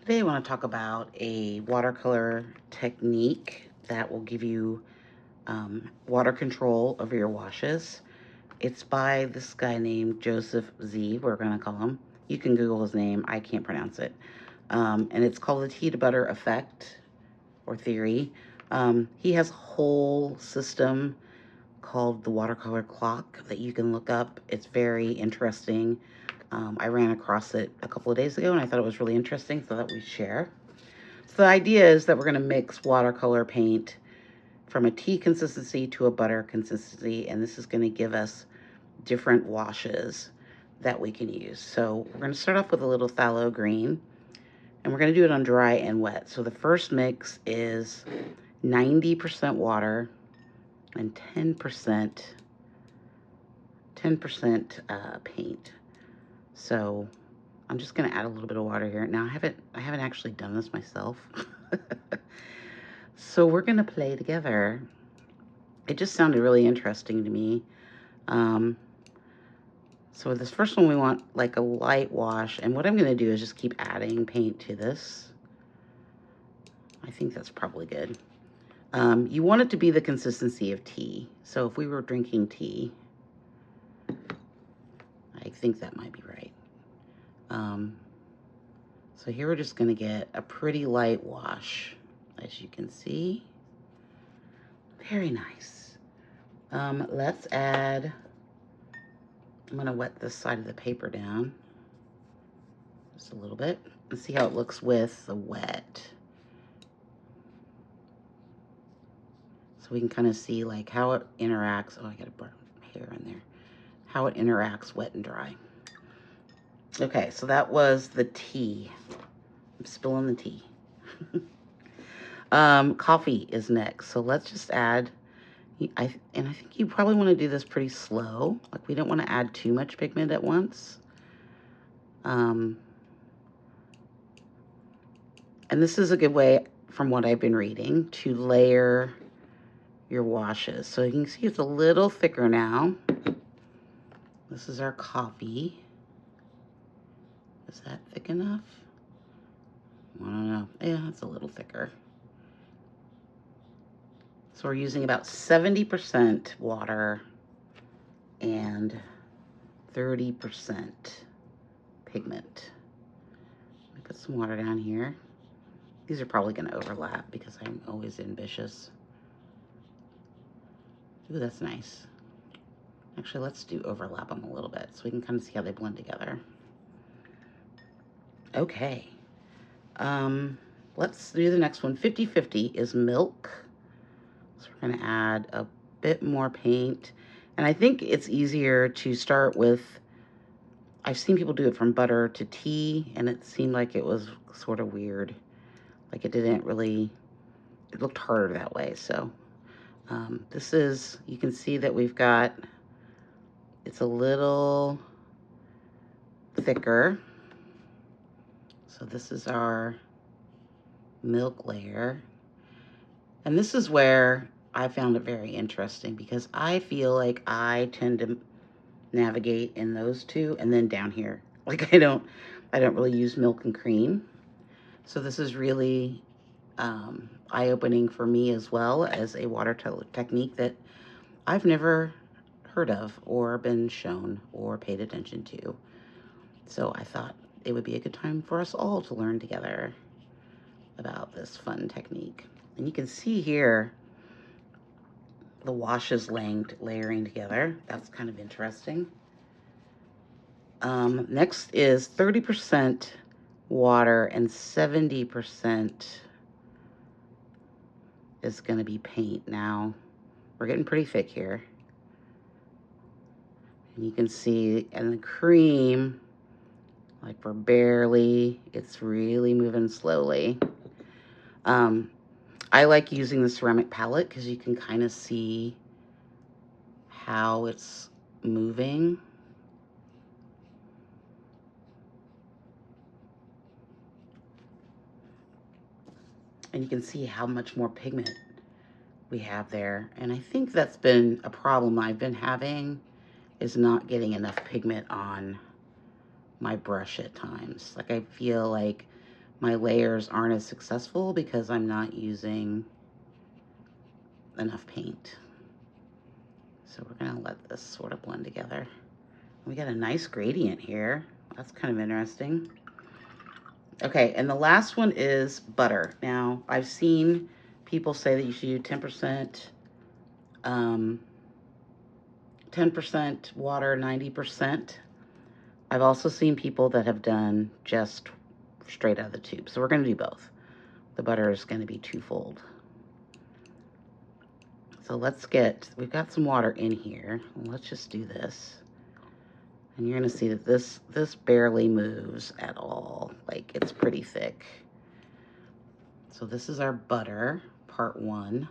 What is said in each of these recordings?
Today I want to talk about a watercolor technique that will give you water control over your washes. It's by this guy named Joseph Z, we're going to call him. You can Google his name, I can't pronounce it. And it's called the tea to butter effect or theory. He has a whole system called the watercolor clock that you can look up. It's very interesting. I ran across it a couple of days ago and I thought it was really interesting, so that we share. So the idea is that we're going to mix watercolor paint from a tea consistency to a butter consistency, and this is going to give us different washes that we can use. So we're going to start off with a little phthalo green, and we're going to do it on dry and wet. So the first mix is 90% water and 10% paint. So I'm just going to add a little bit of water here. Now I haven't actually done this myself. So we're going to play together. It just sounded really interesting to me. So this first one we want like a light wash, and what I'm going to do is just keep adding paint to this. I think that's probably good. You want it to be the consistency of tea. So if we were drinking tea, I think that might be right. So here we're just going to get a pretty light wash, as you can see. Very nice. Let's add, I'm going to wet this side of the paper down just a little bit and see how it looks with the wet. So we can kind of see like how it interacts. Oh, I got a burn hair in there. How it interacts wet and dry. Okay, so that was the tea. I'm spilling the tea. Coffee is next. So let's just add, I think you probably want to do this pretty slow. Like we don't want to add too much pigment at once. And this is a good way, from what I've been reading, to layer your washes. So you can see it's a little thicker now. This is our coffee. Is that thick enough? I don't know. Yeah, it's a little thicker. So we're using about 70% water and 30% pigment. Let me put some water down here. These are probably going to overlap because I'm always ambitious. Ooh, that's nice. Actually, let's overlap them a little bit so we can kind of see how they blend together. Okay. Let's do the next one. 50-50 is milk. So we're going to add a bit more paint. And I think it's easier to start with, I've seen people do it from butter to tea, and it seemed like it was sort of weird. Like it didn't really, it looked harder that way. So this is, you can see that we've got, it's a little thicker. So this is our milk layer. And this is where I found it very interesting because I feel like I tend to navigate in those two and then down here. Like I don't really use milk and cream. So this is really eye-opening for me as well as a watercolor technique that I've never heard of or been shown or paid attention to. So I thought it would be a good time for us all to learn together about this fun technique. And you can see here the washes layering together. That's kind of interesting. Next is 30% water and 70% is going to be paint. Now, we're getting pretty thick here. And you can see, and the cream, like we're barely, it's really moving slowly. I like using the ceramic palette because you can kind of see how it's moving. And you can see how much more pigment we have there. And I think that's been a problem I've been having, is not getting enough pigment on my brush at times. Like I feel like my layers aren't as successful because I'm not using enough paint. So we're gonna let this sort of blend together. We got a nice gradient here. That's kind of interesting. Okay, and the last one is butter. Now, I've seen people say that you should use 10%, 10% water, 90%. I've also seen people that have done just straight out of the tube. So we're gonna do both. The butter is gonna be twofold. So we've got some water in here. Let's just do this. And you're gonna see that this barely moves at all. Like, it's pretty thick. So this is our butter, part 1.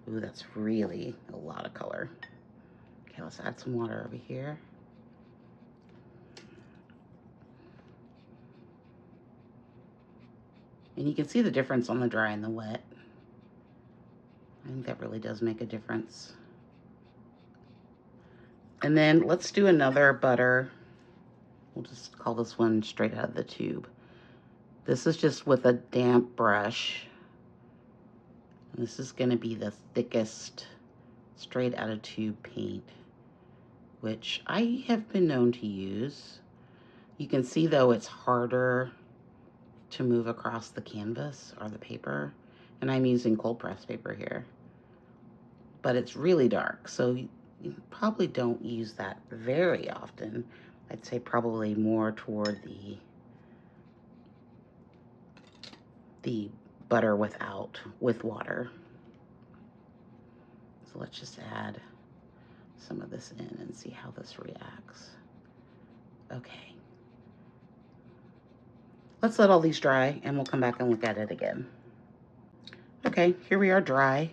Ooh, that's really a lot of color. Okay, let's add some water over here. And you can see the difference on the dry and the wet. I think that really does make a difference. And then let's do another butter. We'll just call this one straight out of the tube. This is just with a damp brush. And this is gonna be the thickest straight out of tube paint, which I have been known to use. You can see though it's harder to move across the canvas or the paper. And I'm using cold press paper here. But it's really dark, so you probably don't use that very often. I'd say probably more toward the butter with water. So let's just add some of this in and see how this reacts. Okay. Let's let all these dry and we'll come back and look at it again. Okay, here we are dry.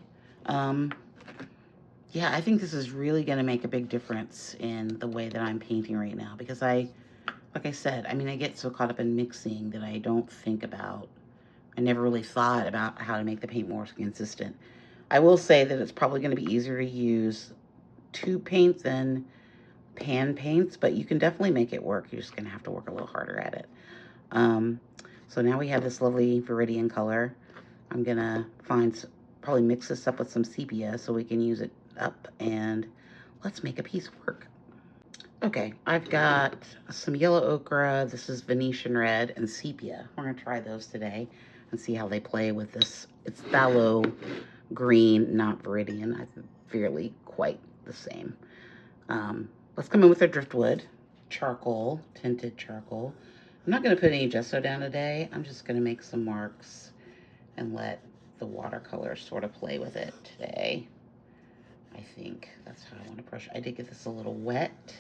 Yeah, I think this is really gonna make a big difference in the way that I'm painting right now because like I said, I mean, I get so caught up in mixing that I don't think about, I never really thought about how to make the paint more consistent. I will say that it's probably gonna be easier to use tube paint than pan paints, but you can definitely make it work. You're just gonna have to work a little harder at it. So now we have this lovely Viridian color. I'm gonna probably mix this up with some sepia so we can use it up, and let's make a piece of work. Okay, I've got some yellow ochre, this is Venetian red, and sepia. We're gonna try those today and see how they play with this. It's phthalo green, not Viridian. I think fairly quite the same. Let's come in with our driftwood, charcoal, tinted charcoal. I'm not gonna put any gesso down today. I'm just gonna make some marks and let the watercolor sort of play with it today. I think that's how I want to brush. I did get this a little wet.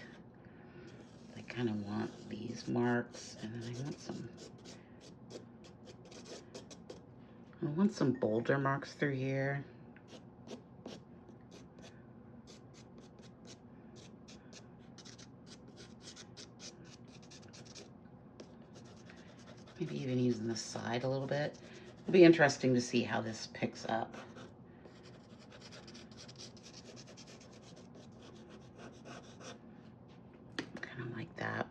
I kind of want these marks, and then I want some bolder marks through here. Maybe even using the side a little bit. It'll be interesting to see how this picks up. Kind of like that.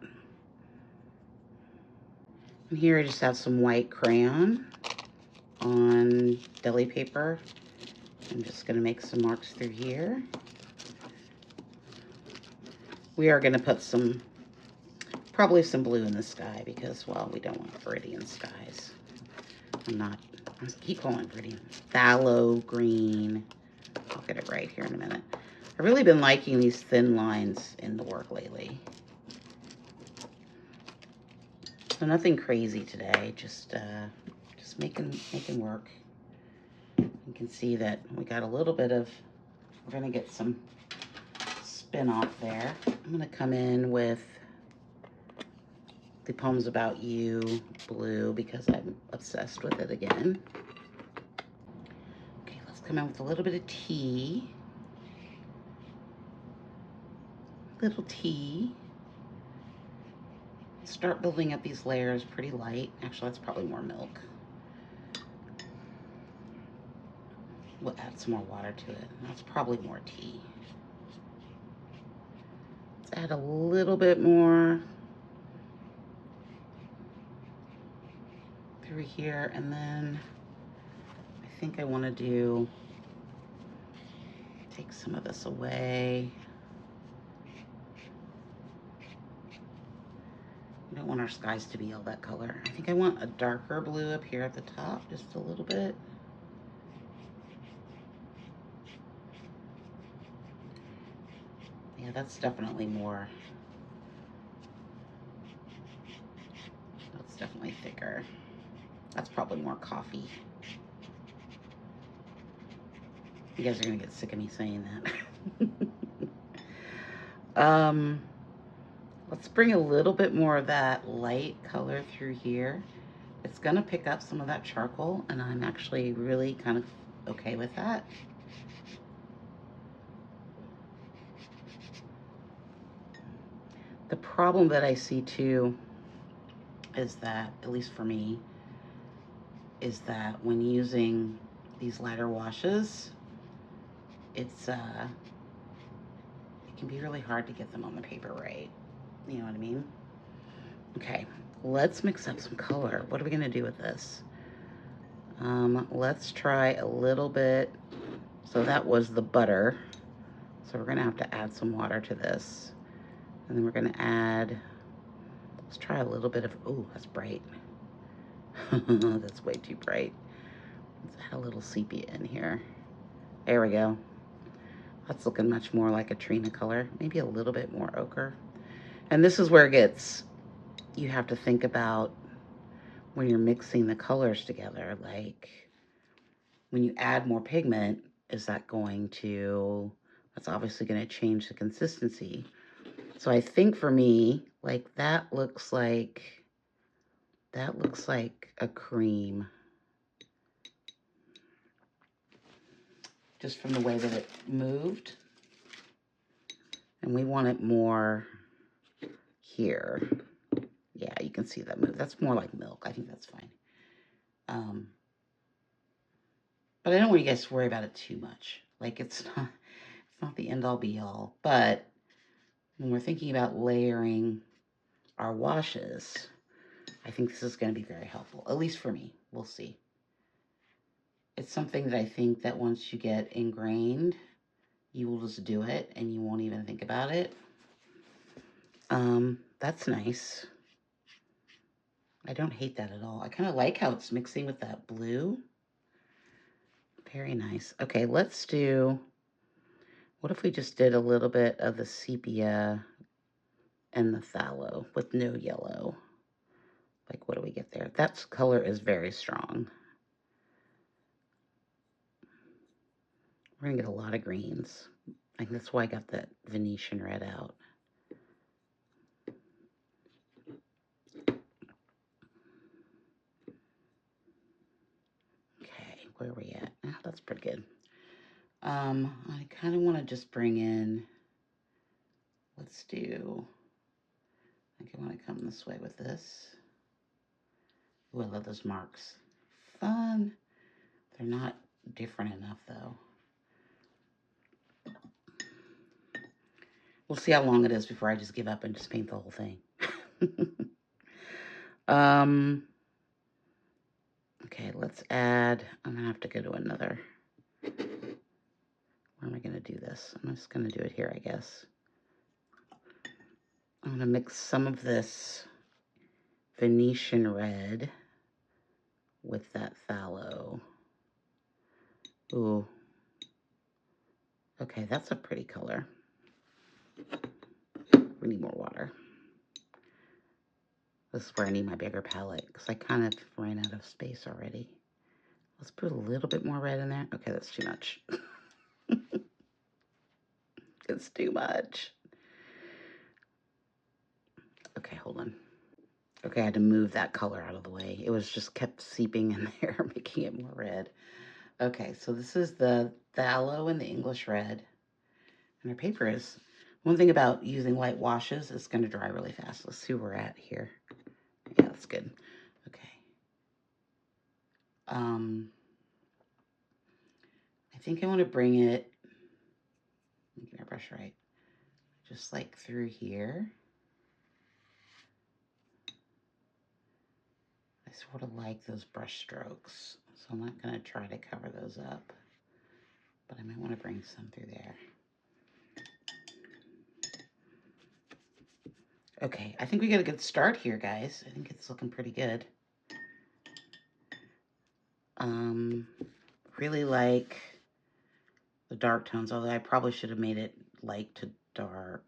And here I just have some white crayon on deli paper. I'm just going to make some marks through here. We are going to put probably some blue in the sky because, well, we don't want Viridian skies. I keep calling it Viridian. Phthalo green. I'll get it right here in a minute. I've really been liking these thin lines in the work lately. So nothing crazy today, just making work. You can see that we got a little bit of, we're gonna get some spin off there. I'm gonna come in with the Poems About You blue because I'm obsessed with it again. Okay, let's come in with a little bit of tea. Little tea. Start building up these layers pretty light. Actually, that's probably more milk. We'll add some more water to it. That's probably more tea. Let's add a little bit more through here, and then I think I want to take some of this away. I don't want our skies to be all that color. I think I want a darker blue up here at the top, just a little bit. Yeah, that's definitely more. That's definitely thicker. That's probably more coffee. You guys are gonna get sick of me saying that. Let's bring a little bit more of that light color through here. It's gonna pick up some of that charcoal, and I'm actually really kind of okay with that. The problem that I see too is that, at least for me, is that when using these lighter washes, it can be really hard to get them on the paper right. You know what I mean? Okay, let's mix up some color. What are we gonna do with this? Let's try a little bit. So that was the butter. So we're gonna have to add some water to this. And then we're gonna add, let's try a little bit of, oh, that's bright. That's way too bright. Let's add a little sepia in here. There we go. That's looking much more like a Trina color, maybe a little bit more ochre. And this is where it gets, you have to think about when you're mixing the colors together, like when you add more pigment, is that going to, that's obviously going to change the consistency. So I think for me, like that looks like a cream. Just from the way that it moved. And we want it more here. Yeah, you can see that move. That's more like milk. I think that's fine. But I don't want you guys to worry about it too much. Like it's not the end all be all. But when we're thinking about layering our washes, I think this is going to be very helpful. At least for me. We'll see. It's something that I think that once you get ingrained, you will just do it and you won't even think about it. That's nice. I don't hate that at all. I kind of like how it's mixing with that blue. Very nice. Okay, let's do, what if we just did a little bit of the sepia and the phthalo with no yellow? Like, what do we get there? That color is very strong. We're gonna get a lot of greens. I think that's why I got that Venetian red out. Okay, where are we at? Oh, that's pretty good. I kind of want to just bring in, let's do, I think I want to come this way with this. Ooh, I love those marks. Fun. They're not different enough though. We'll see how long it is before I just give up and just paint the whole thing. Okay, let's add, I'm gonna have to go to another. Where am I gonna do this? I'm just gonna do it here, I guess. I'm gonna mix some of this Venetian red with that phthalo. Ooh. Okay, that's a pretty color. We need more water. This is where I need my bigger palette because I kind of ran out of space already. Let's put a little bit more red in there. Okay, that's too much. It's too much. Okay, hold on. Okay, I had to move that color out of the way. It was just kept seeping in there, making it more red. Okay, so this is the phthalo and the English red. And our paper is, one thing about using light washes, it's going to dry really fast. Let's see where we're at here. Yeah, that's good. Okay. I think I want to bring it, get our brush right. just like through here. I sort of like those brush strokes, so I'm not going to try to cover those up, but I might want to bring some through there. Okay, I think we got a good start here, guys. I think it's looking pretty good. Really like the dark tones, although I probably should have made it light to dark.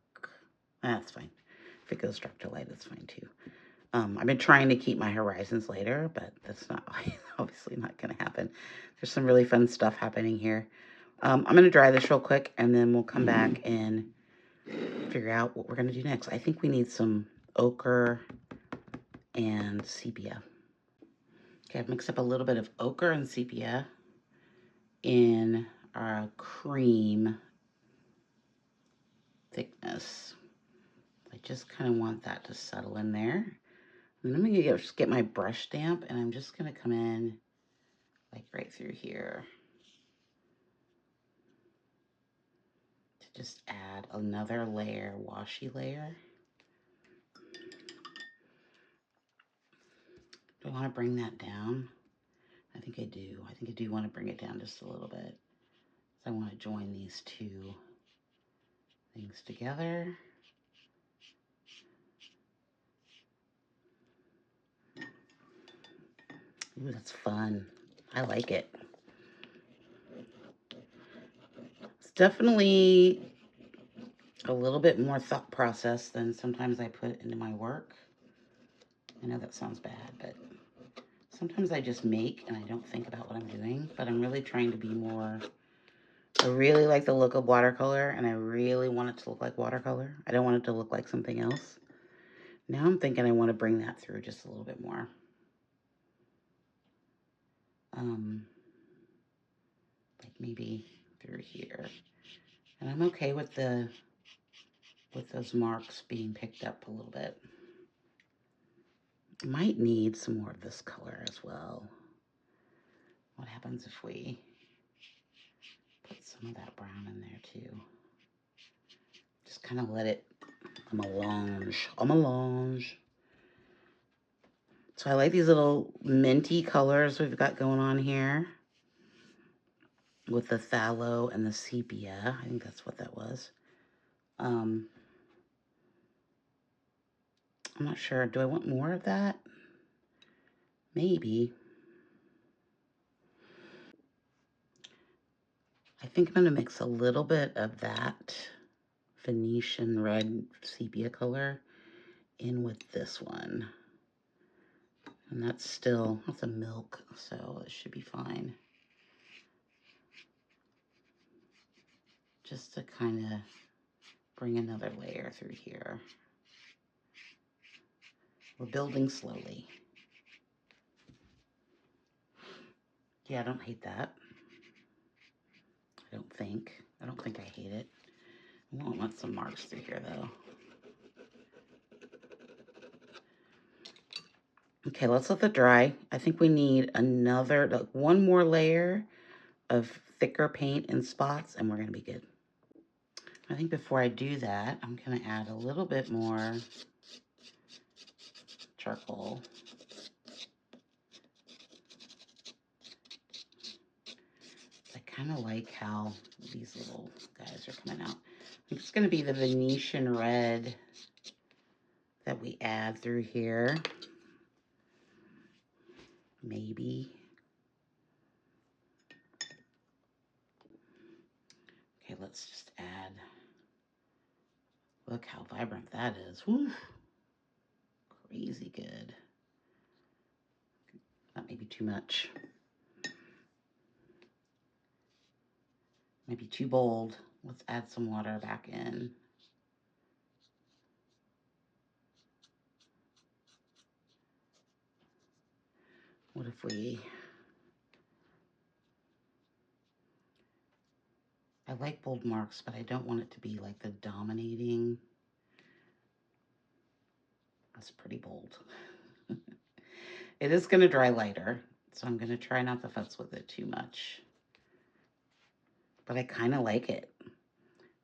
That's fine. If it goes dark to light, that's fine too. I've been trying to keep my horizons lighter, but that's not obviously not going to happen. There's some really fun stuff happening here. I'm going to dry this real quick, and then we'll come back and figure out what we're going to do next. I think we need some ochre and sepia. Okay, I've mixed up a little bit of ochre and sepia in our cream thickness. I just kind of want that to settle in there. And I'm going to just get my brush stamp, and I'm just going to come in like right through here to just add another layer, washy layer. Do I want to bring that down? I think I do. I think I do want to bring it down just a little bit. So I want to join these two things together. Ooh, that's fun. I like it. It's definitely a little bit more thought process than sometimes I put into my work. I know that sounds bad, but sometimes I just make and I don't think about what I'm doing, but I'm really trying to be more. I really like the look of watercolor, and I really want it to look like watercolor. I don't want it to look like something else. Now I'm thinking I want to bring that through just a little bit more. Like maybe through here. And I'm okay with those marks being picked up a little bit. Might need some more of this color as well. What happens if we put some of that brown in there too? Just kind of let it melange. So I like these little minty colors we've got going on here with the phthalo and the sepia. I think that's what that was. I'm not sure. Do I want more of that? Maybe. I think I'm going to mix a little bit of that Venetian red sepia color in with this one. And that's a milk, so it should be fine. Just to kind of bring another layer through here. We're building slowly. Yeah, I don't hate that. I don't think I hate it. I want some marks through here though. Okay, let's let that dry. I think we need like one more layer of thicker paint in spots, and we're gonna be good. I think before I do that, I'm gonna add a little bit more charcoal. I kind of like how these little guys are coming out. It's gonna be the Venetian red that we add through here. Maybe. Okay, let's just add. Look how vibrant that is. Woo. Crazy good. That may be too much. Maybe too bold. Let's add some water back in. What if we... I like bold marks, but I don't want it to be like the dominating. That's pretty bold. It is going to dry lighter, so I'm going to try not to futz with it too much. But I kind of like it.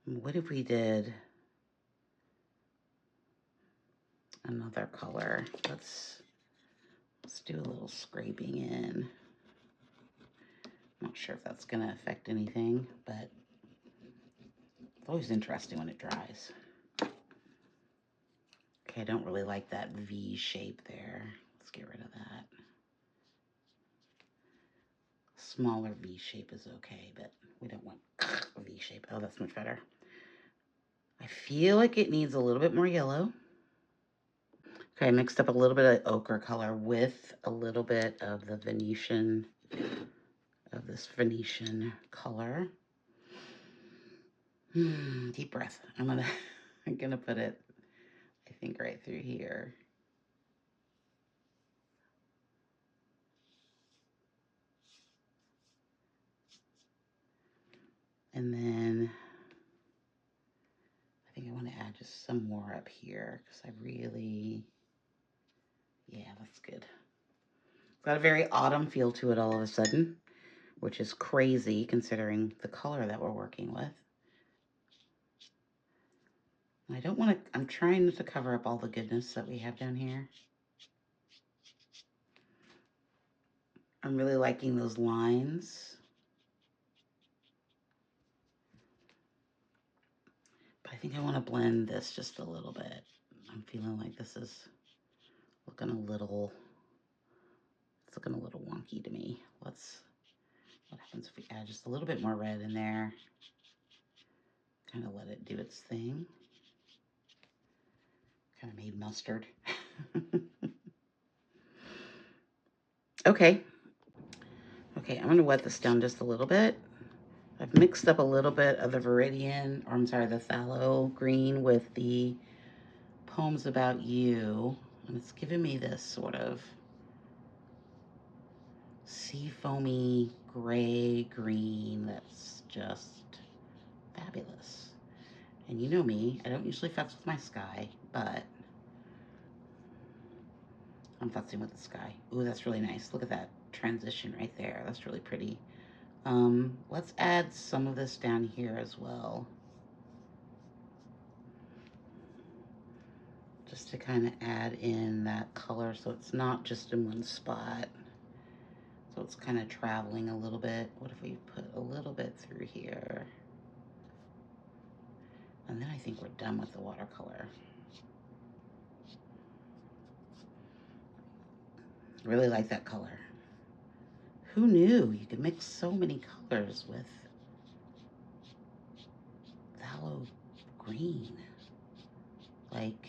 What if we did another color. Let's do a little scraping in. Not sure if that's going to affect anything, but it's always interesting when it dries. Okay, I don't really like that V shape there. Let's get rid of that. Smaller V shape is okay, but we don't want a V shape. Oh, that's much better. I feel like it needs a little bit more yellow. Okay, I mixed up a little bit of ochre color with a little bit of the Venetian, of this Venetian color. Deep breath. I'm gonna put it, I think, right through here. And then I think I want to add just some more up here because I really, yeah, that's good. It's got a very autumn feel to it all of a sudden, which is crazy considering the color that we're working with. I don't want to, I'm trying to cover up all the goodness that we have down here. I'm really liking those lines. But I think I want to blend this just a little bit. I'm feeling like this is looking a little, it's looking a little wonky to me. What happens if we add just a little bit more red in there? Kind of let it do its thing. Kind of made mustard. Okay. Okay, I'm going to wet this down just a little bit. I've mixed up a little bit of the Viridian, or I'm sorry, the Phthalo green with the Poems About You. And it's giving me this sort of sea foamy gray green that's just fabulous. And you know me, I don't usually futz with my sky, but I'm futzing with the sky. Ooh, that's really nice. Look at that transition right there. That's really pretty. Let's add some of this down here as well. Just to kind of add in that color so it's not just in one spot. So it's kind of traveling a little bit. What if we put a little bit through here? And then I think we're done with the watercolor. Really like that color. Who knew you could mix so many colors with phthalo green? Like,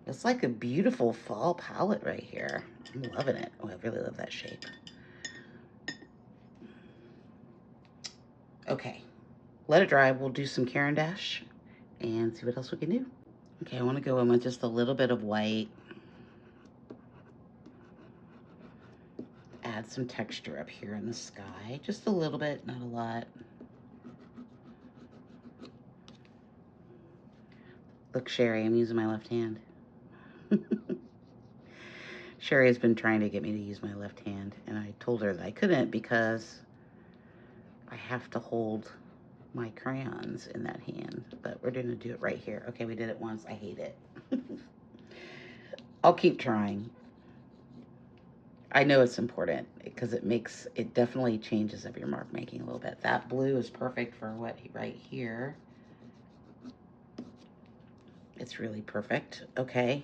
it's like a beautiful fall palette right here. I'm loving it. Oh, I really love that shape. Okay, let it dry. We'll do some Caran d'Ache and see what else we can do. Okay, I want to go in with just a little bit of white. Add some texture up here in the sky. Just a little bit, not a lot. Look, Sherry, I'm using my left hand. Sherry has been trying to get me to use my left hand, and I told her that I couldn't because I have to hold my crayons in that hand, but we're gonna do it right here. Okay, we did it once. I hate it. I'll keep trying. I know it's important because it definitely changes up your mark making a little bit. That blue is perfect for what right here. It's really perfect. Okay.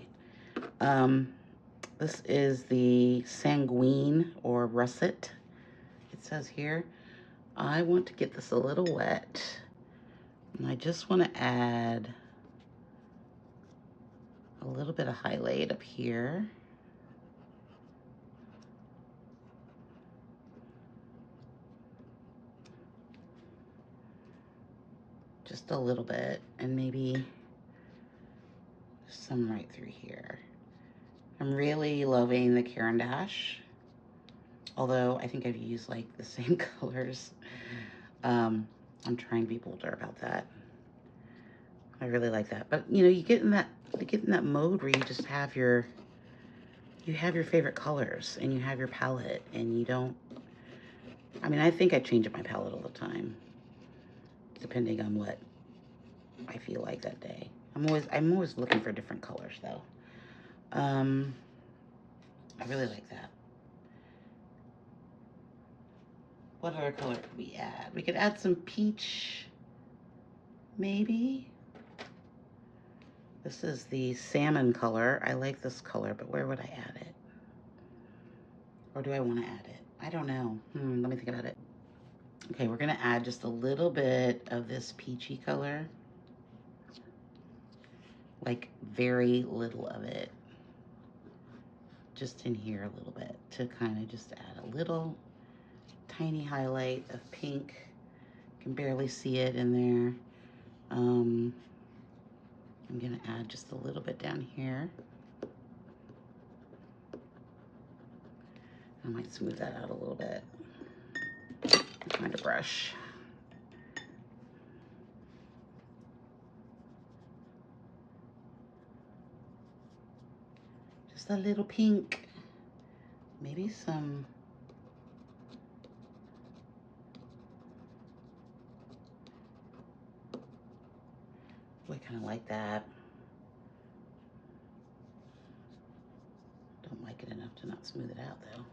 This is the sanguine or russet. It says here. I want to get this a little wet. And I just want to add a little bit of highlight up here. Just a little bit, and maybe some right through here. I'm really loving the Caran d'Ache, although I think I've used like the same colors. I'm trying to be bolder about that. I really like that, but you know, you get in that mode where you just have your favorite colors and you have your palette, and you don't. I mean, I think I change up my palette all the time, depending on what I feel like that day. I'm always looking for different colors though. I really like that. What other color could we add? We could add some peach, maybe. This is the salmon color. I like this color, but where would I add it? Or do I want to add it? I don't know. Let me think about it. Okay, we're gonna add just a little bit of this peachy color. Like very little of it. Just in here a little bit to kind of just add a little tiny highlight of pink. You can barely see it in there. I'm gonna add just a little bit down here. I might smooth that out a little bit. Find a brush. Just a little pink. Maybe some I kind of like that. Don't like it enough to not smooth it out though.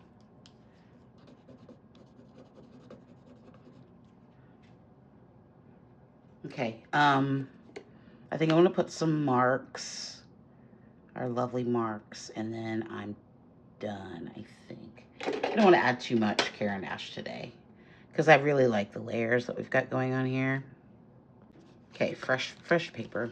Okay, I think I want to put some marks, our lovely marks, and then I'm done, I think. I don't want to add too much Caran d'Ache today because I really like the layers that we've got going on here. Okay, fresh paper.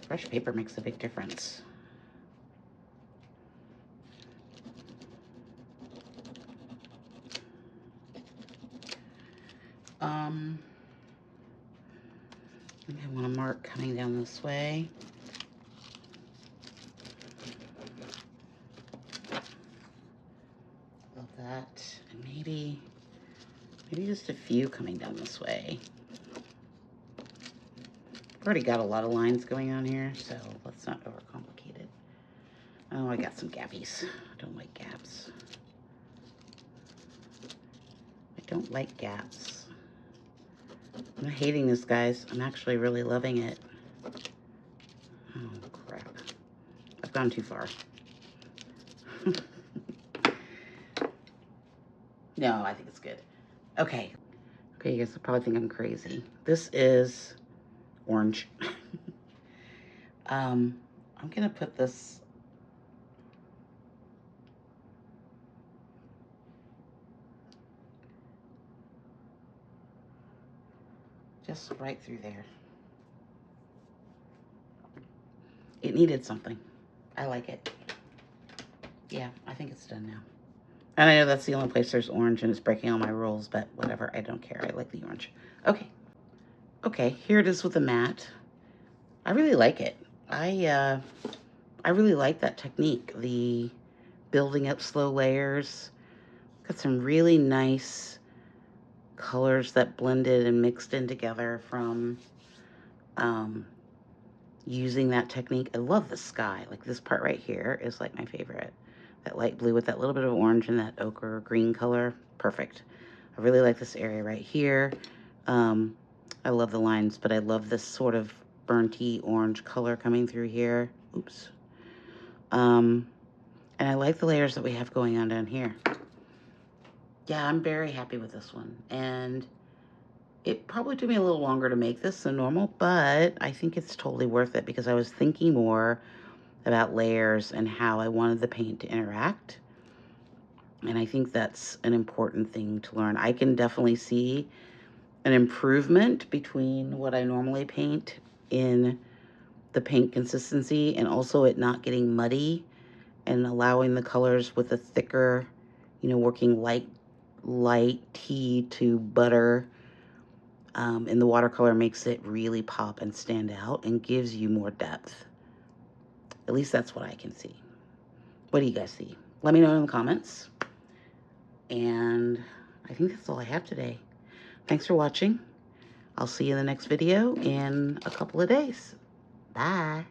Fresh paper makes a big difference. I want a mark coming down this way. Love that. And maybe just a few coming down this way. I've already got a lot of lines going on here, so let's not overcomplicate it. Oh, I got some gappies. I don't like gaps. I don't like gaps. I'm not hating this, guys. I'm actually really loving it. Oh, crap. I've gone too far. No, I think it's good. Okay. Okay, you guys probably think I'm crazy. This is orange. I'm gonna put this just right through there. It needed something. I like it. Yeah, I think it's done now. And I know that's the only place there's orange and it's breaking all my rules, but whatever, I don't care. I like the orange. Okay. Okay, here it is with the matte. I really like it. I really like that technique, the building up slow layers. Got some really nice colors that blended and mixed in together from using that technique. I love the sky. Like this part right here is like my favorite. That light blue with that little bit of orange and that ochre green color. Perfect. I really like this area right here. I love the lines, but I love this sort of burnty orange color coming through here. Oops. And I like the layers that we have going on down here. Yeah, I'm very happy with this one. And it probably took me a little longer to make this than normal, but I think it's totally worth it because I was thinking more about layers and how I wanted the paint to interact. And I think that's an important thing to learn. I can definitely see an improvement between what I normally paint in the paint consistency and also it not getting muddy and allowing the colors with a thicker, you know, working light tea to butter in the watercolor makes it really pop and stand out and gives you more depth. At least that's what I can see. What do you guys see? Let me know in the comments. And I think that's all I have today. Thanks for watching. I'll see you in the next video in a couple of days. Bye.